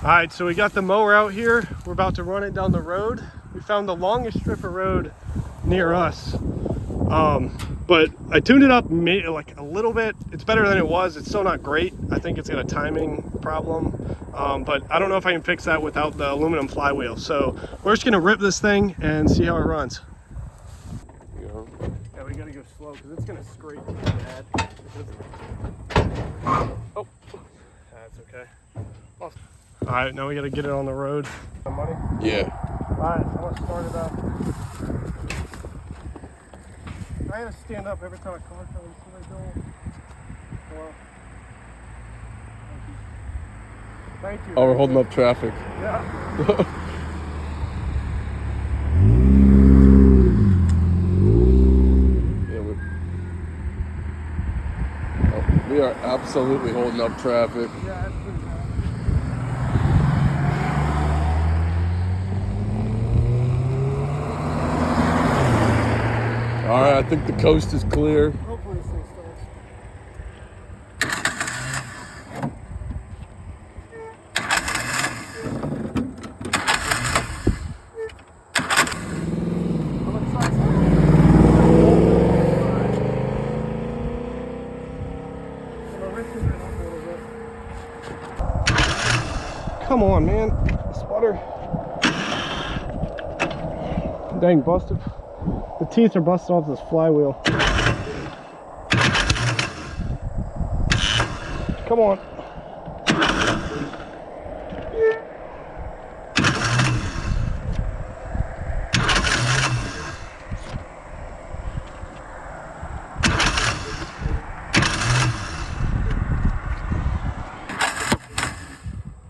All right, so we got the mower out here. We're about to run it down the road. We found the longest strip of road near us. But I tuned it up like a little bit. It's better than it was. It's still not great. I think it's got a timing problem. But I don't know if I can fix that without the aluminum flywheel. So we're just gonna rip this thing and see how it runs. Yeah, we gotta go slow because it's gonna scrape pretty bad. Oh, that's okay. All right, now we gotta get it on the road. Money? Yeah. All right, I want to start it up. I gotta stand up every time a car comes. So I don't. Well, thank you. Oh, we're holding up traffic. Yeah. We are absolutely holding up traffic. Yeah, that's pretty bad. All right, I think the coast is clear. Hopefully this thing Come on, man. Sputter. Dang, busted. The teeth are busted off this flywheel. Come on.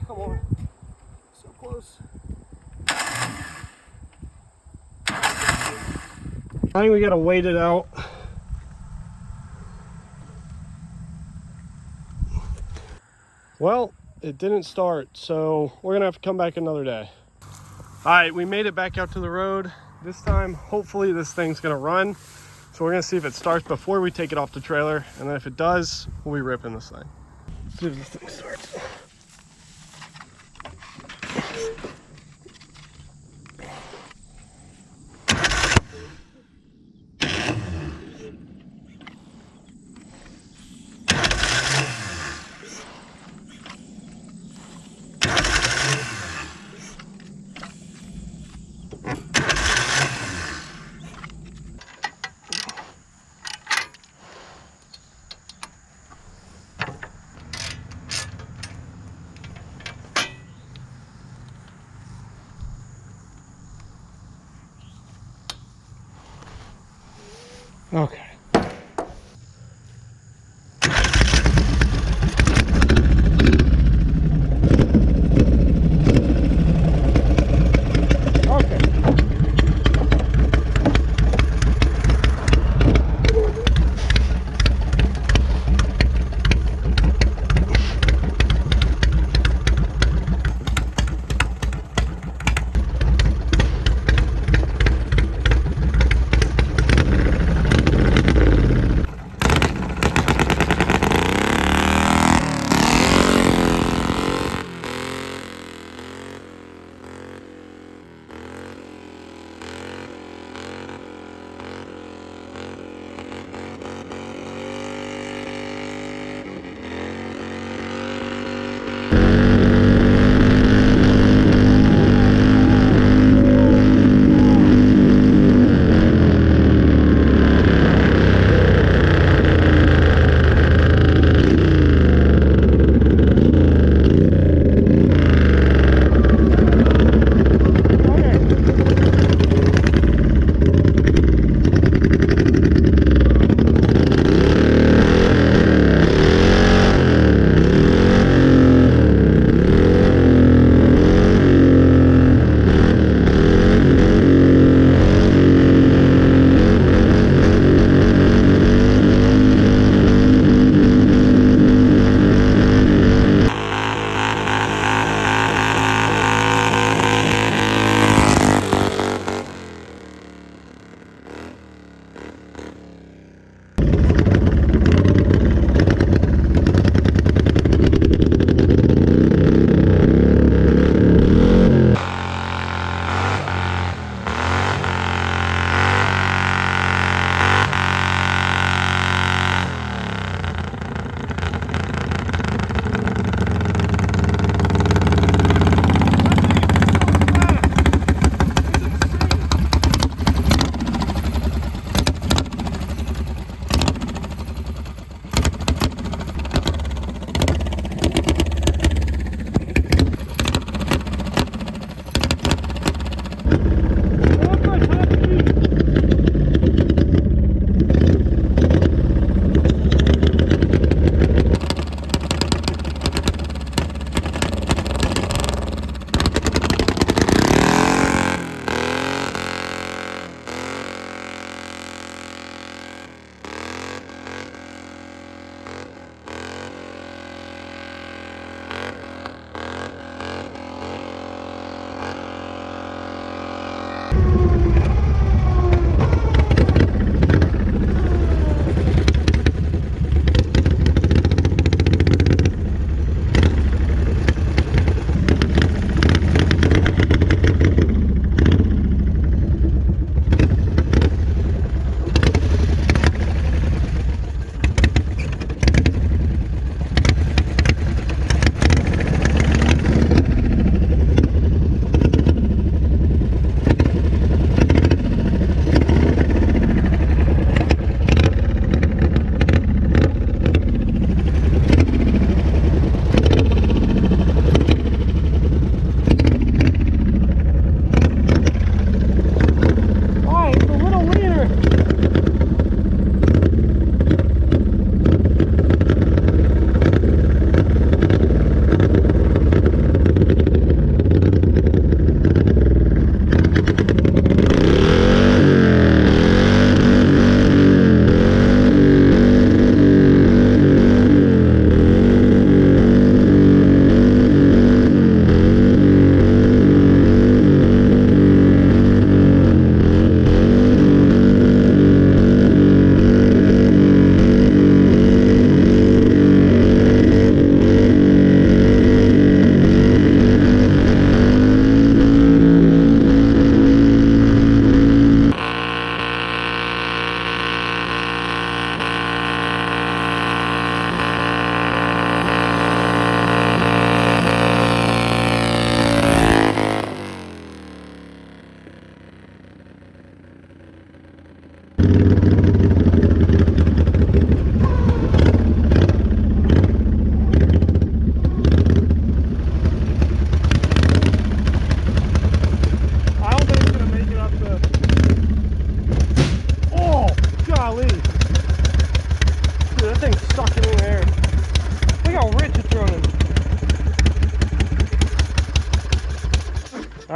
Come on. So close. I think we gotta wait it out. Well, it didn't start, so we're gonna have to come back another day. All right, we made it back out to the road. This time, hopefully this thing's gonna run. So we're gonna see if it starts before we take it off the trailer, and then if it does, we'll be ripping this thing. Let's see if this thing starts. Okay.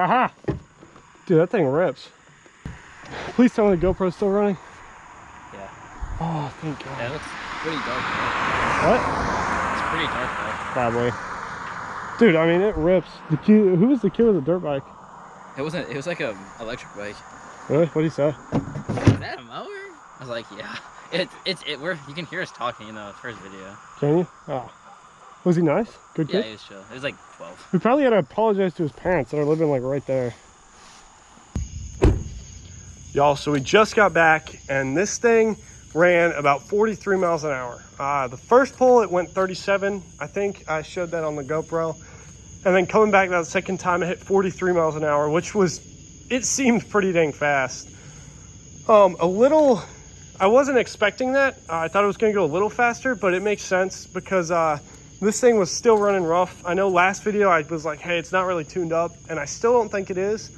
Aha! Dude, that thing rips. Please tell me the GoPro's still running. Yeah. Oh, thank God. Yeah, it looks pretty dark though. What? It's pretty dark though. Probably. Dude, I mean, it rips. The kid, who was the kid with the dirt bike? It wasn't. It was like a electric bike. Really? What did he say? Is that a mower? I was like, yeah. You can hear us talking in the first video. Can you? Oh. Was he nice? Good kid? Yeah, he was chill. It was like 12. We probably had to apologize to his parents that are living like right there. Y'all, so we just got back and this thing ran about 43 miles an hour. The first pull, it went 37. I think I showed that on the GoPro. And then coming back that second time, it hit 43 miles an hour, which was, it seemed pretty dang fast. I wasn't expecting that. I thought it was gonna go a little faster, but it makes sense because this thing was still running rough. I know last video I was like, hey, it's not really tuned up, and I still don't think it is.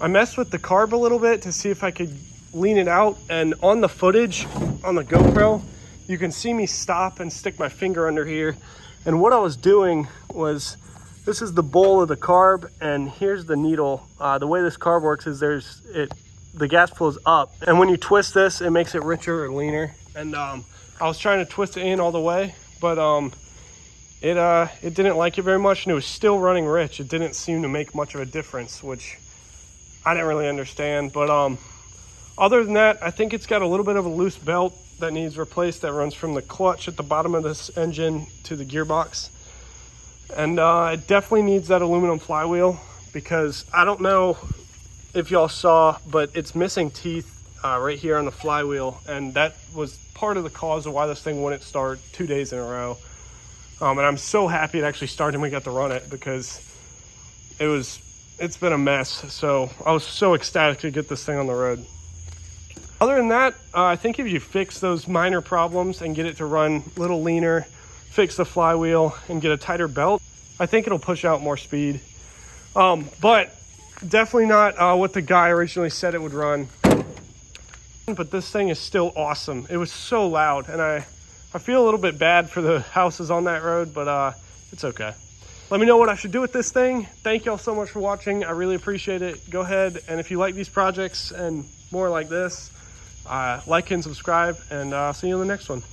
I messed with the carb a little bit to see if I could lean it out, and on the footage on the GoPro, you can see me stop and stick my finger under here. And what I was doing was, this is the bowl of the carb, and here's the needle. The way this carb works is the gas flows up, and when you twist this, it makes it richer or leaner. And I was trying to twist it in all the way, but it didn't like it very much, and it was still running rich. It didn't seem to make much of a difference, which I didn't really understand. But other than that, I think it's got a little bit of a loose belt that needs replaced that runs from the clutch at the bottom of this engine to the gearbox. And it definitely needs that aluminum flywheel, because I don't know if y'all saw, but it's missing teeth right here on the flywheel, and that was part of the cause of why this thing wouldn't start 2 days in a row. And I'm so happy it actually started and we got to run it, because it's been a mess. So I was so ecstatic to get this thing on the road. Other than that, I think if you fix those minor problems and get it to run a little leaner, fix the flywheel and get a tighter belt, I think it'll push out more speed. But definitely not what the guy originally said it would run. But this thing is still awesome. It was so loud, and I feel a little bit bad for the houses on that road, but it's okay. Let me know what I should do with this thing. Thank y'all so much for watching. I really appreciate it. Go ahead, and if you like these projects and more like this, like and subscribe, and see you in the next one.